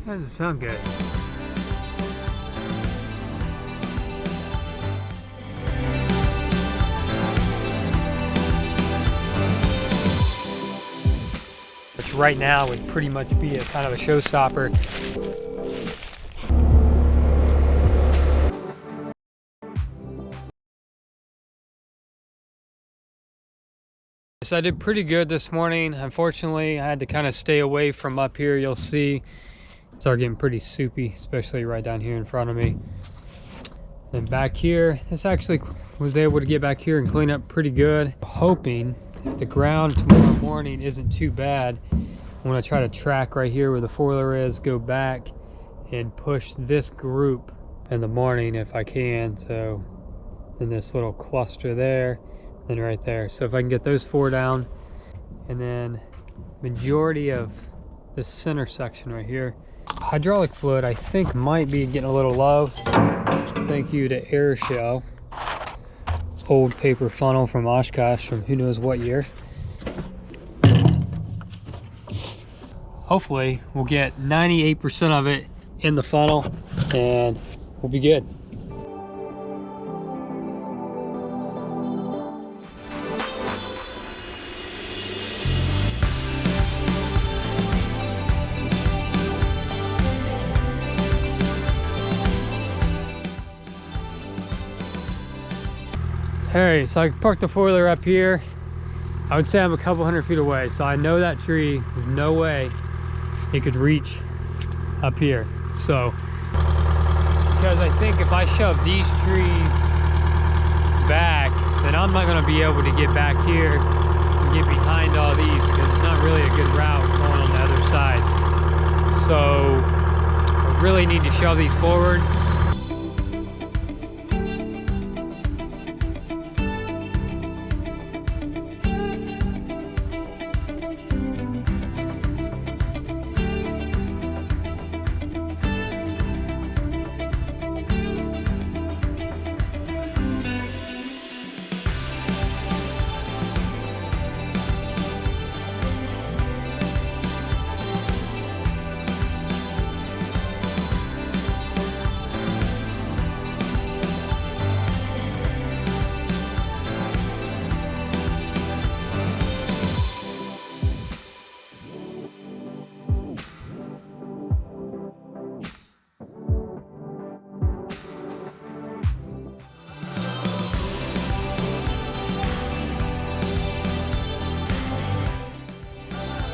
That doesn't sound good. Which right now would pretty much be a kind of a showstopper. So I did pretty good this morning. Unfortunately, I had to kind of stay away from up here. You'll see it started getting pretty soupy, especially right down here in front of me. Then back here, this actually was able to get back here and clean up pretty good. Hoping if the ground tomorrow morning isn't too bad, I'm gonna try to track right here where the foiler is, go back and push this group in the morning if I can. So in this little cluster there, and right there. So if I can get those 4 down, and then majority of the center section right here. Hydraulic fluid I think might be getting a little low. Thank you to Air Shell. Old paper funnel from Oshkosh from who knows what year. Hopefully we'll get 98% of it in the funnel and we'll be good. Alright, so I parked the foiler up here. I would say I'm a couple hundred feet away, so I know that tree, there's no way it could reach up here. So, because I think if I shove these trees back, then I'm not going to be able to get back here and get behind all these because it's not really a good route going on the other side. So, I really need to shove these forward.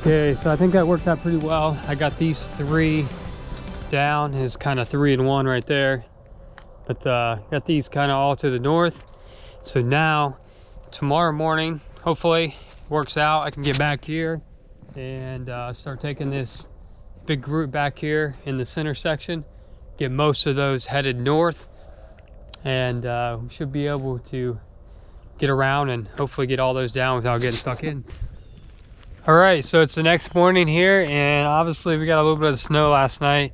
Okay, so I think that worked out pretty well. I got these 3 down, is kind of 3 in 1 right there. But got these kind of all to the north. So now, tomorrow morning, hopefully works out. I can get back here and start taking this big group back here in the center section. Get most of those headed north. And we should be able to get around and hopefully get all those down without getting stuck in. All right, so it's the next morning here, and obviously we got a little bit of snow last night.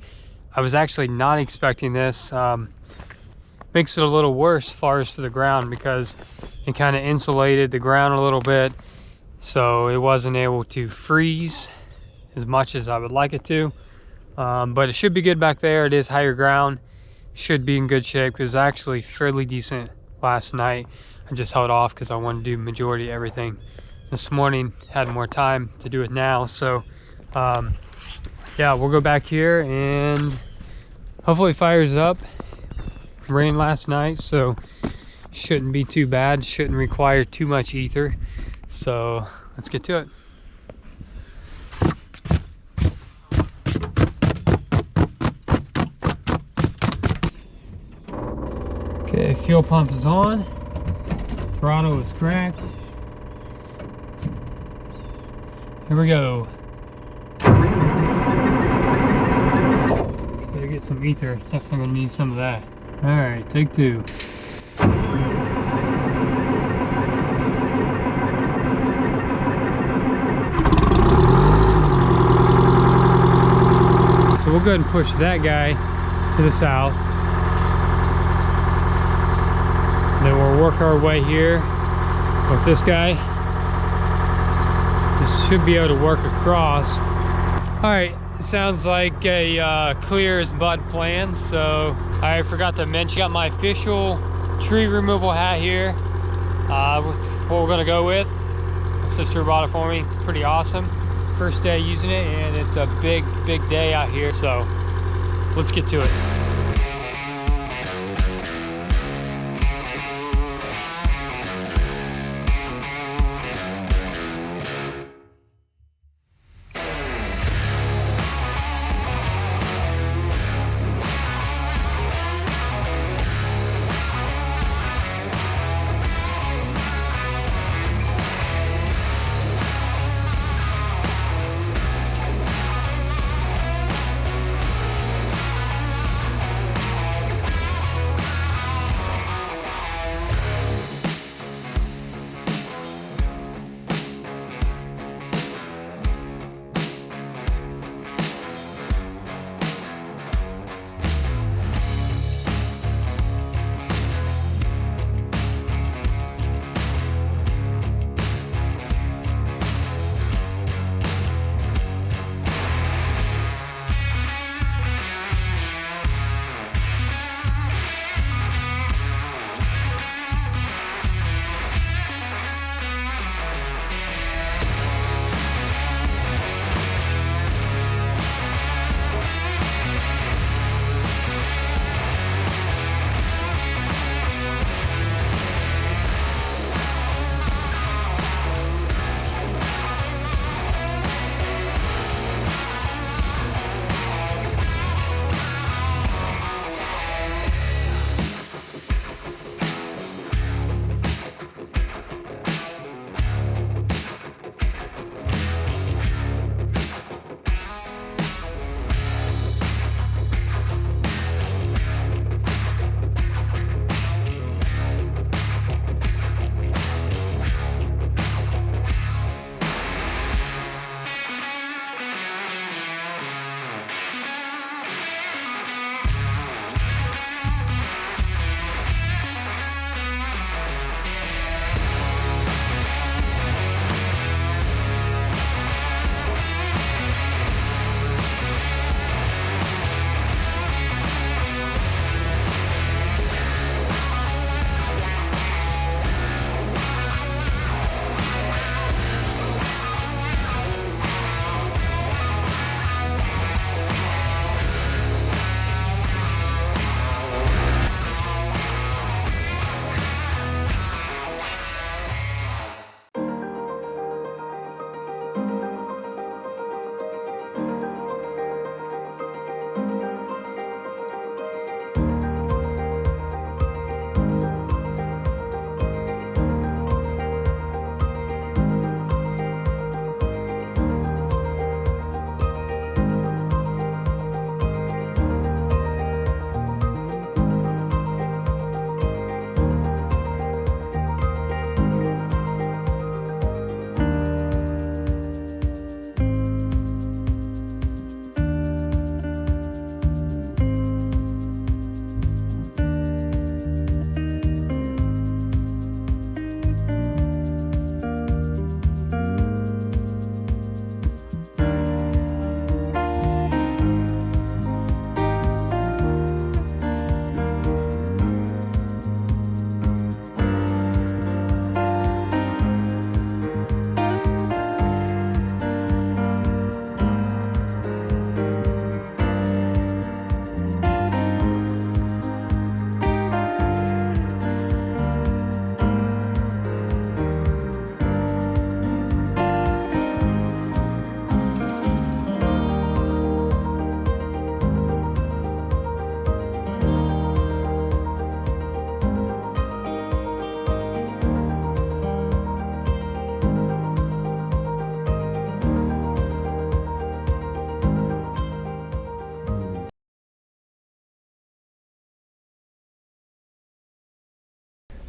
I was actually not expecting this. Makes it a little worse as far as for the ground because it kind of insulated the ground a little bit, so it wasn't able to freeze as much as I would like it to. But it should be good back there. It is higher ground, should be in good shape because it was actually fairly decent last night. I just held off because I wanted to do majority of everything this morning, had more time to do it now. So yeah, we'll go back here and hopefully fires up. Rained last night, so shouldn't be too bad, shouldn't require too much ether. So let's get to it. Okay, fuel pump is on, throttle is cracked. Here we go. Gotta get some ether. Definitely gonna need some of that. Alright, take 2. So we'll go ahead and push that guy to the south. And then we'll work our way here with this guy. This should be able to work across. All right, Sounds like a clear as mud plan. So I forgot to mention, got my official tree removal hat here. What's what we're gonna go with. My sister bought it for me. It's pretty awesome. First day using it, and it's a big day out here. So let's get to it.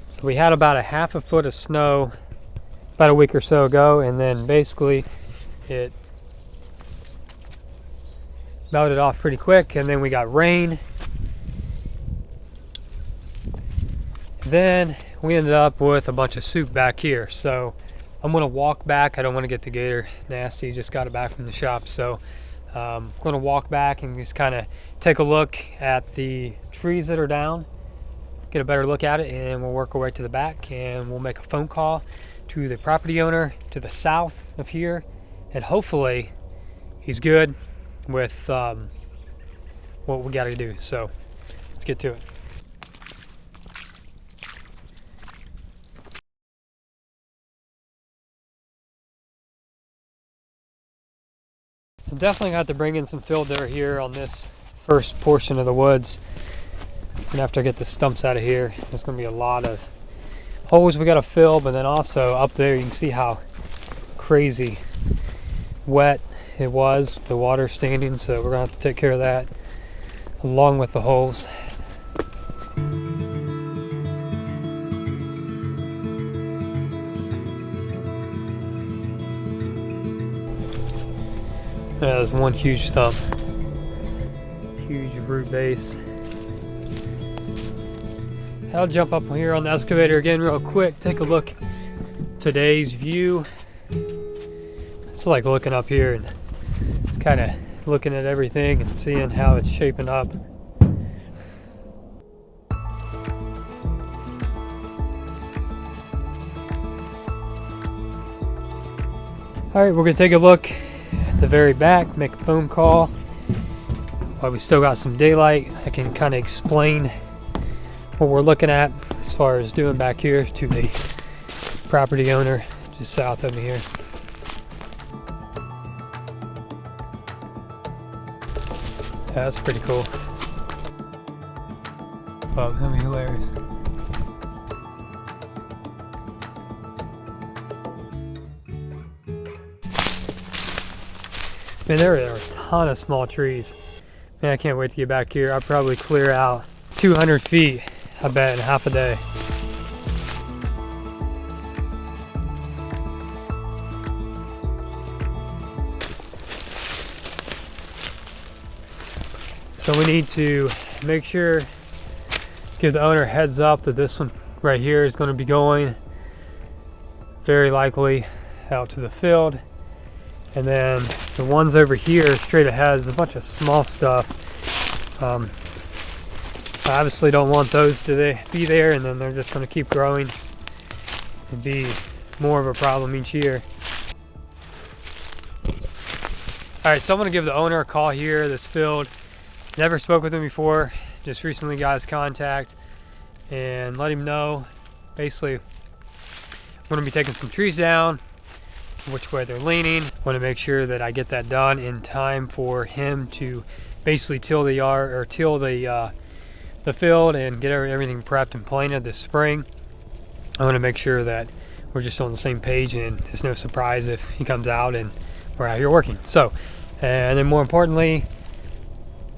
So we had about a half a foot of snow about a week or so ago, and then basically it melted off pretty quick, and then we got rain. Then we ended up with a bunch of soup back here. So I'm gonna walk back. I don't want to get the gator nasty. Just got it back from the shop. So I'm going to walk back and just kind of take a look at the trees that are down, get a better look at it, and we'll work our way to the back and we'll make a phone call to the property owner to the south of here, and hopefully he's good with what we got to do. So let's get to it. So definitely got to bring in some fill dirt here on this first portion of the woods. And after I get the stumps out of here, there's going to be a lot of holes we got to fill, but then also up there you can see how crazy wet it was, the water standing, so we're going to have to take care of that along with the holes. Yeah, there's one huge stump, huge root base. I'll jump up here on the excavator again real quick, take a look at today's view. It's like looking up here and it's kind of looking at everything and seeing how it's shaping up. All right, we're gonna take a look at the very back, make a phone call. While we still got some daylight, I can kind of explain what we're looking at as far as doing back here to the property owner just south of me here. Yeah, that's pretty cool. Oh, that'd be hilarious. Man, there are a ton of small trees. Man, I can't wait to get back here. I'll probably clear out 200 feet, I bet, in half a day. So we need to make sure, give the owner a heads up that this one right here is going to be going very likely out to the field. And then the ones over here straight ahead is a bunch of small stuff. I obviously don't want those to be there, and then they're just going to keep growing and be more of a problem each year. Alright, so I'm going to give the owner a call here, this field. Never spoke with him before, just recently got his contact, and let him know basically I'm going to be taking some trees down, which way they're leaning. Want to make sure that I get that done in time for him to basically till the yard, or till the field, and get everything prepped and planted this spring. I want to make sure that we're just on the same page and it's no surprise if he comes out and we're out here working. So, and then more importantly,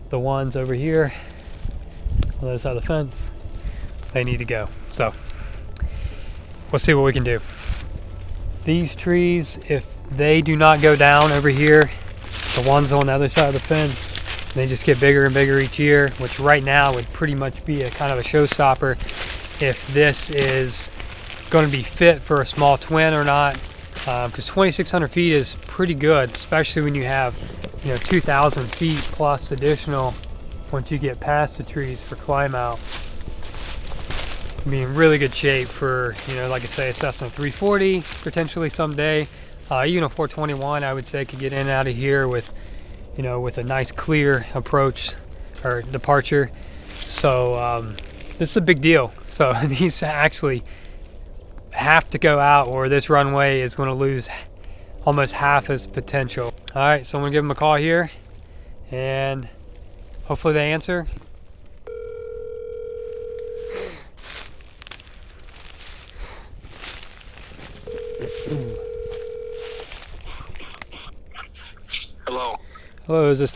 the ones over here on the other side of the fence, they need to go. So we'll see what we can do. These trees, if they do not go down over here, the ones on the other side of the fence, they just get bigger and bigger each year, which right now would pretty much be a kind of a showstopper if this is going to be fit for a small twin or not, because 2,600 feet is pretty good, especially when you have 2,000 feet plus additional once you get past the trees for climb out. Be in really good shape for, like I say, a Cessna 340 potentially someday. Even a 421, I would say, could get in and out of here with with a nice clear approach or departure. So this is a big deal. So these actually have to go out, or this runway is going to lose almost half its potential. All right, so I'm going to give them a call here and hopefully they answer. Hello. Hello, is this?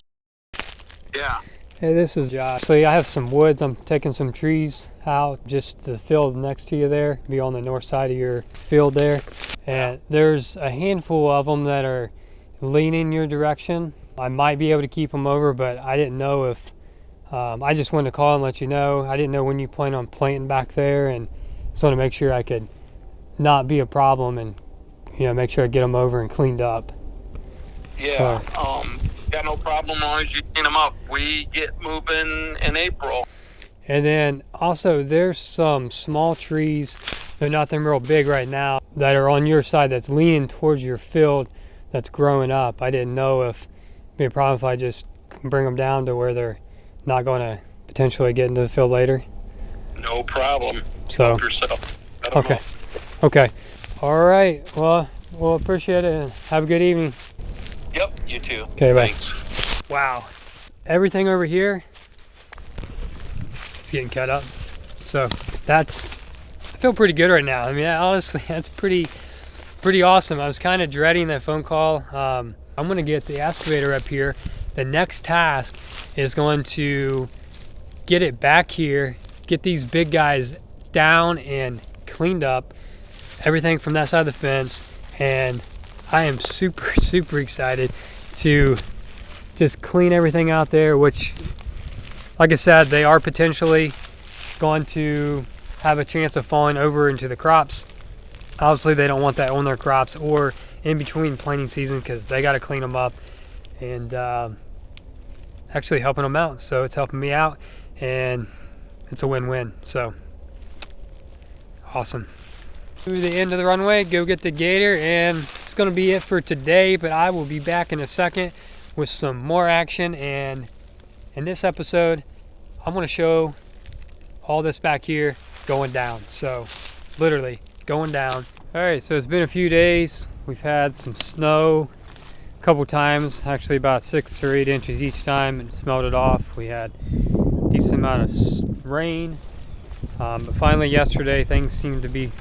Yeah. Hey, this is Josh. So I have some woods. I'm taking some trees out just to the field next to you there, be on the north side of your field there. And there's a handful of them that are leaning your direction. I might be able to keep them over, but I didn't know if, I just wanted to call and let you know. I didn't know when you plan on planting back there, and just want to make sure I could not be a problem and, make sure I get them over and cleaned up. Yeah. Got no problem as long as you clean them up. We get moving in April. And then also there's some small trees, they're nothing real big right now, that are on your side that's leaning towards your field that's growing up. I didn't know if it'd be a problem if I just bring them down to where they're not going to potentially get into the field later. No problem. So, Help yourself. Let 'em okay. know. Okay. All right. Well, we'll appreciate it and have a good evening. Yep, you too. Okay, bye. Thanks. Wow. Everything over here is getting cut up. So I feel pretty good right now. I mean, honestly, that's pretty awesome. I was kind of dreading that phone call. I'm going to get the excavator up here. The next task is going to get it back here, get these big guys down and cleaned up, everything from that side of the fence, and I am super excited to just clean everything out there, which, like I said, they are potentially going to have a chance of falling over into the crops. Obviously they don't want that on their crops or in between planting season, because they got to clean them up, and actually helping them out. So it's helping me out and it's a win-win. So awesome. To the end of the runway, go get the gator, and it's going to be it for today, but I will be back in a second with some more action. And in this episode I'm going to show all this back here going down. So literally going down. All right, so it's been a few days. We've had some snow a couple times, actually about 6 or 8 inches each time, and smelled it off. We had a decent amount of rain, but finally yesterday things seemed to be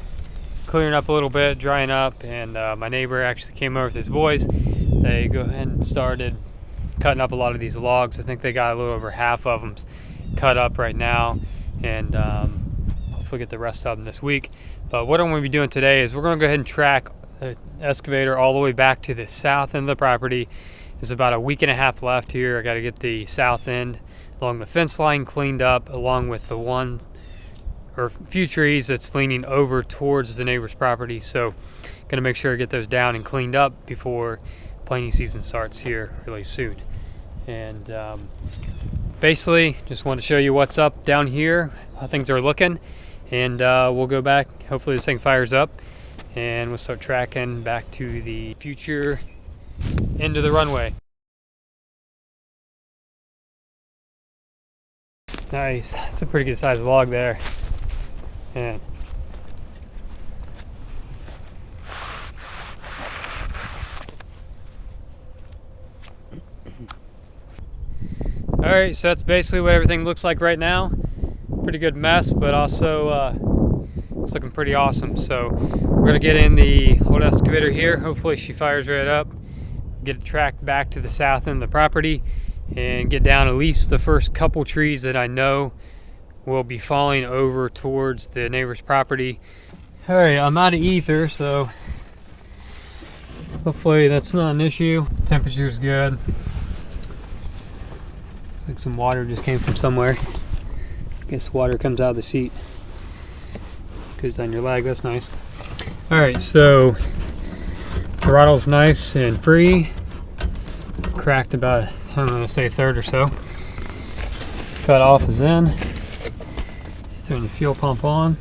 clearing up a little bit, drying up, and my neighbor actually came over with his boys. They go ahead and started cutting up a lot of these logs. I think they got a little over half of them cut up right now, and hopefully get the rest of them this week. But what I'm going to be doing today is we're going to go ahead and track the excavator all the way back to the south end of the property. There's about a week and a half left here. I got to get the south end along the fence line cleaned up, along with the one or few trees that's leaning over towards the neighbor's property. So gonna make sure I get those down and cleaned up before planting season starts here really soon. And basically just want to show you what's up down here, how things are looking, and we'll go back. Hopefully this thing fires up and we'll start tracking back to the future end of the runway. Nice, it's a pretty good sized log there. And all right, so that's basically what everything looks like right now. Pretty good mess, but also it's looking pretty awesome. So we're gonna get in the old excavator here. Hopefully she fires right up, get it tracked back to the south end of the property, and get down at least the first couple trees that I know will be falling over towards the neighbor's property. All right, I'm out of ether, so hopefully that's not an issue. Temperature is good. Looks like some water just came from somewhere. I guess water comes out of the seat, goes down your leg. That's nice. All right, so throttle's nice and free. Cracked about, I'm gonna say, a third or so. Cut off is in. Turn the fuel pump on.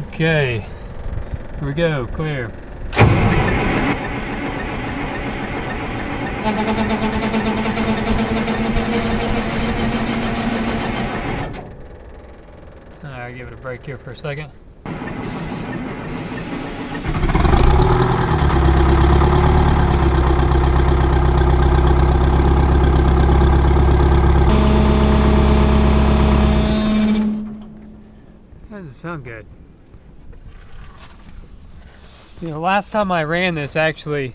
Okay, here we go, clear. Alright, give it a break here for a second. Doesn't sound good. You know, last time I ran this, actually,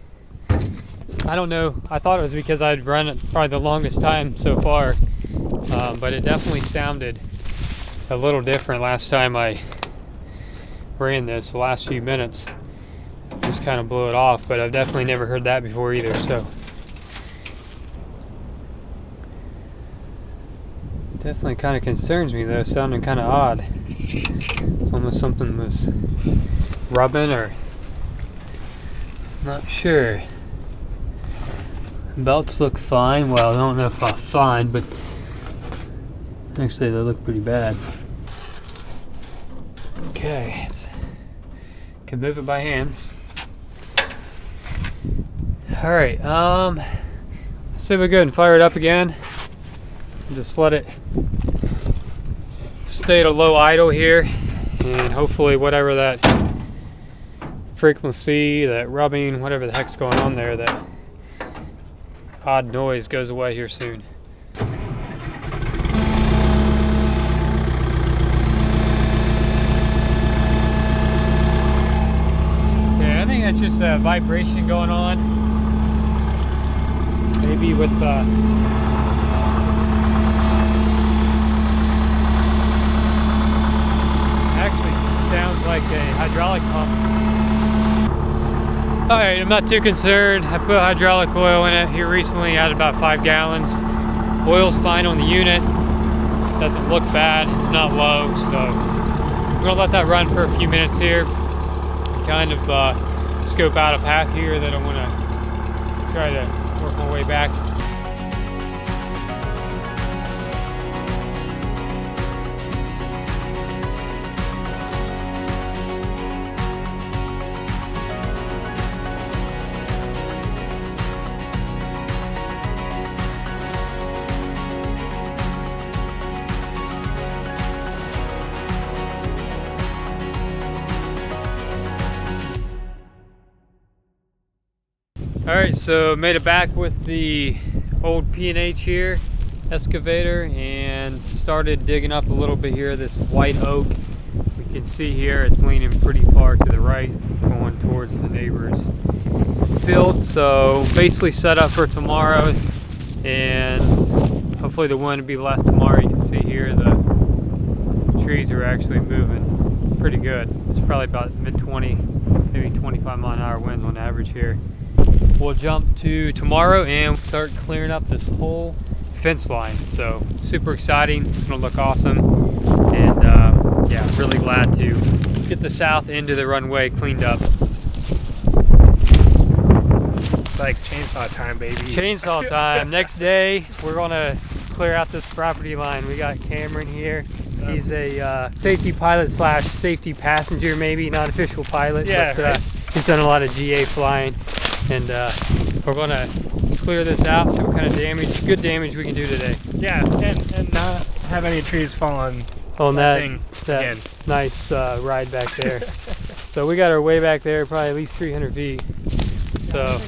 I don't know, I thought it was because I'd run it probably the longest time so far, but it definitely sounded a little different last time I ran this. The last few minutes just kind of blew it off, but I've definitely never heard that before either. So definitely kind of concerns me though, sounding kind of odd. It's almost something was rubbing, or not sure. Belts look fine. Well, I don't know if fine, but actually they look pretty bad. Okay, can move it by hand. All right, let's see if we go and fire it up again. Just let it stay at a low idle here, and hopefully whatever that frequency, that rubbing, whatever the heck's going on there, that odd noise goes away here soon. Okay, I think that's just a vibration going on. Maybe with actually sounds like a hydraulic pump. Alright, I'm not too concerned. I put hydraulic oil in it here recently, added about 5 gallons. Oil's fine on the unit. Doesn't look bad, it's not low, so I'm gonna let that run for a few minutes here. Kind of scope out a path here that I wanna try to work my way back. Alright, so made it back with the old P&H here, excavator, and started digging up a little bit here, this white oak. We can see here it's leaning pretty far to the right, going towards the neighbor's field. So basically set up for tomorrow, and hopefully the wind will be less tomorrow. You can see here the trees are actually moving pretty good. It's probably about mid-20, maybe 25-mile-an-hour winds on average here. We'll jump to tomorrow and start clearing up this whole fence line. So super exciting. It's gonna look awesome. And yeah, really glad to get the south end of the runway cleaned up. It's like chainsaw time, baby. Chainsaw time. Next day, we're gonna clear out this property line. We got Cameron here. He's a safety pilot slash safety passenger, maybe, not official pilot. Yeah, but he's done a lot of GA flying. And we're gonna clear this out, see what kind of damage, good damage we can do today. Yeah, and not have any trees fall on that again. Nice ride back there. So we got our way back there, probably at least 300 feet. So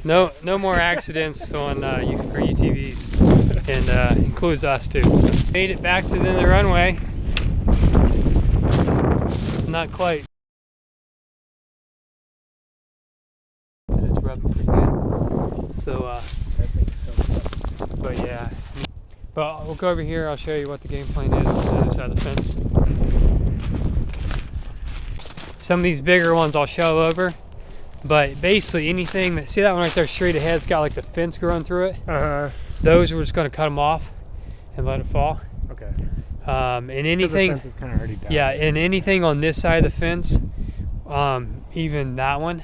no more accidents on for UTVs, and includes us too. So made it back to the end of the runway. Not quite. So, but yeah, but we'll go over here. I'll show you what the game plan is on the other side of the fence. Some of these bigger ones I'll show over, but basically anything that, see that one right there straight ahead, it's got like the fence growing through it. Those we're just going to cut them off and let it fall. Okay. And anything, the fence is kind of already down. Yeah, and anything on this side of the fence, even that one,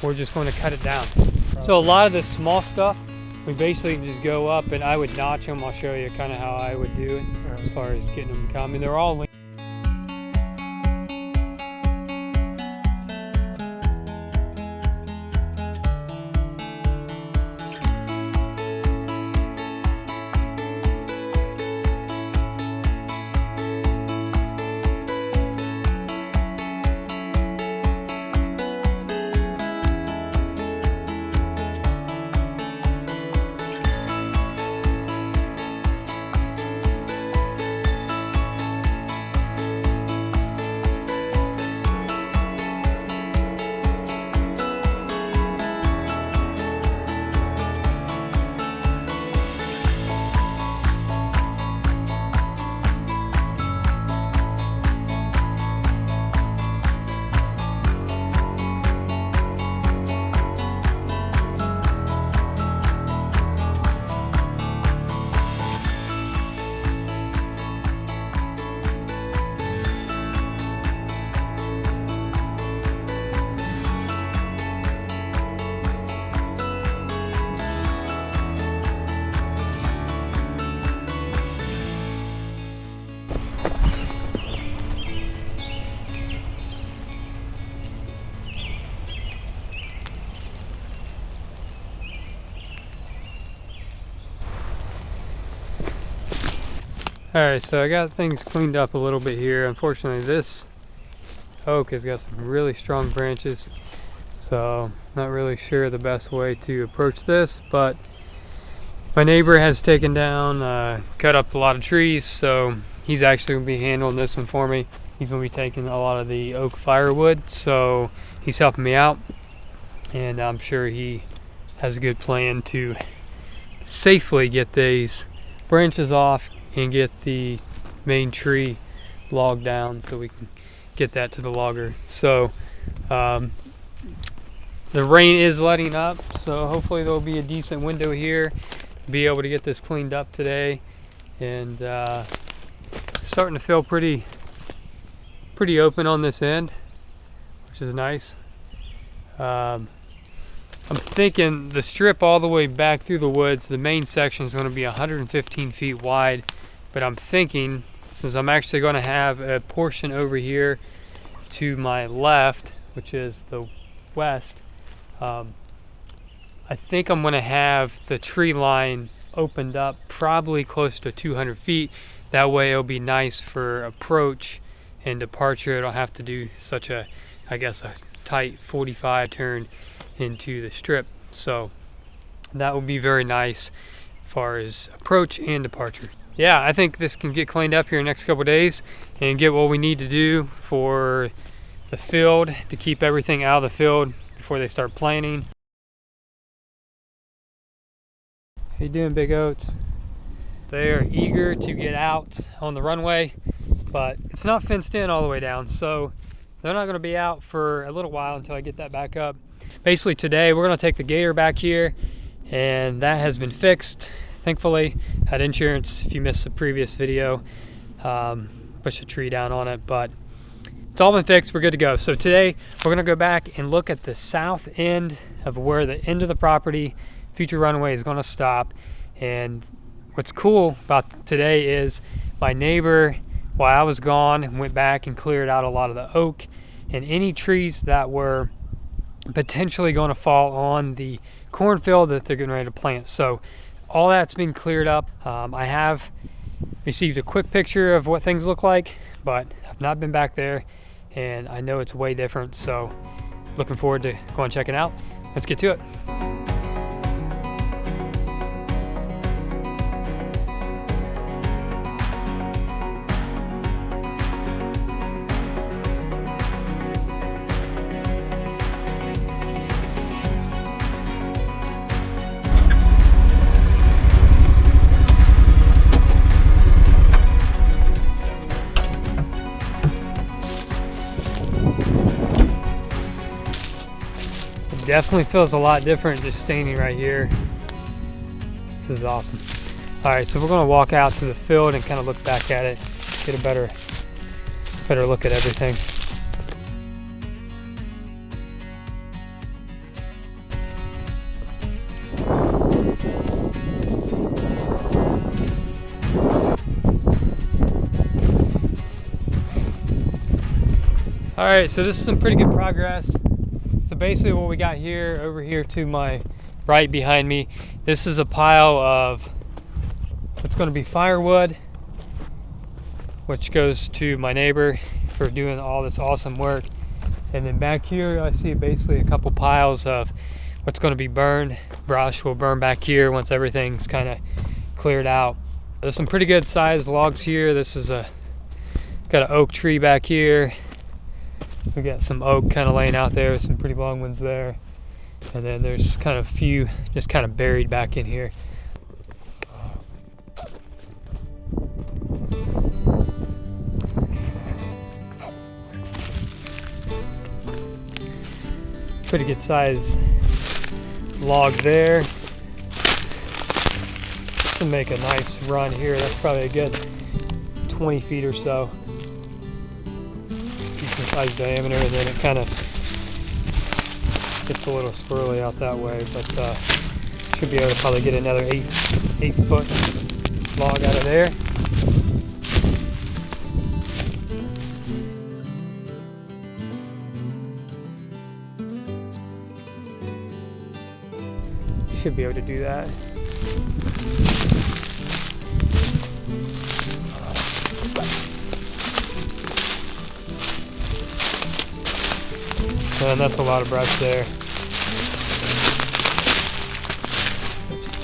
we're just going to cut it down. So a lot of the small stuff, we basically just go up and I would notch them. I'll show you kind of how I would do it as far as getting them coming. They're all linked. Alright, so I got things cleaned up a little bit here. Unfortunately, this oak has got some really strong branches, so not really sure the best way to approach this, but my neighbor has taken down, cut up a lot of trees, so he's actually going to be handling this one for me. He's going to be taking a lot of the oak firewood, so he's helping me out, and I'm sure he has a good plan to safely get these branches off and get the main tree logged down so we can get that to the logger. So the rain is letting up, so hopefully there'll be a decent window here, be able to get this cleaned up today. And starting to feel pretty open on this end, which is nice. I'm thinking the strip all the way back through the woods, the main section is going to be 115 feet wide, but I'm thinking, since I'm actually going to have a portion over here to my left, which is the west, I think I'm going to have the tree line opened up probably close to 200 feet. That way it'll be nice for approach and departure. I don't have to do such a, I guess, a tight 45 turn into the strip. So that will be very nice as far as approach and departure. Yeah, I think this can get cleaned up here in the next couple days and get what we need to do for the field to keep everything out of the field before they start planting. How you doing, Big Oats? They are eager to get out on the runway, but it's not fenced in all the way down, so they're not going to be out for a little while until I get that back up. Basically today we're going to take the gator back here, and that has been fixed. Thankfully, had insurance if you missed the previous video. Push a tree down on it, but it's all been fixed. We're good to go. So today we're going to go back and look at the south end of where the end of the property future runway is going to stop. And what's cool about today is my neighbor, while I was gone, went back and cleared out a lot of the oak and any trees that were potentially going to fall on the cornfield that they're getting ready to plant. So all that's been cleared up. I have received a quick picture of what things look like, but I've not been back there, and I know it's way different. So looking forward to going and checking it out. Let's get to it. Definitely feels a lot different just standing right here. This is awesome. All right, so we're going to walk out to the field and kind of look back at it, get a better look at everything. All right, so this is some pretty good progress. So basically what we got here, over here to my right behind me, this is a pile of what's going to be firewood, which goes to my neighbor for doing all this awesome work. And then back here I see basically a couple piles of what's going to be burned. Brush will burn back here once everything's kind of cleared out. There's some pretty good sized logs here. This is got an oak tree back here. We got some oak kind of laying out there, some pretty long ones there. And then there's kind of a few just kind of buried back in here. Pretty good size log there. To make a nice run here, that's probably a good 20 feet or so. Decent size diameter, and then it kind of gets a little swirly out that way, but should be able to probably get another 8-foot log out of there. Should be able to do that. And that's a lot of brush there.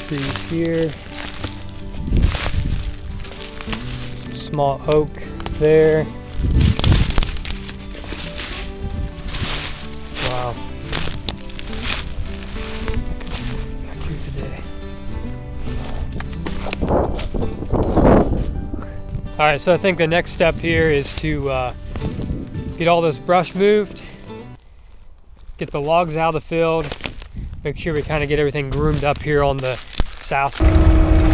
Trees here. Some small oak there. Wow. Back here today. All right, so I think the next step here is to get all this brush moved, get the logs out of the field, make sure we kind of get everything groomed up here on the south side.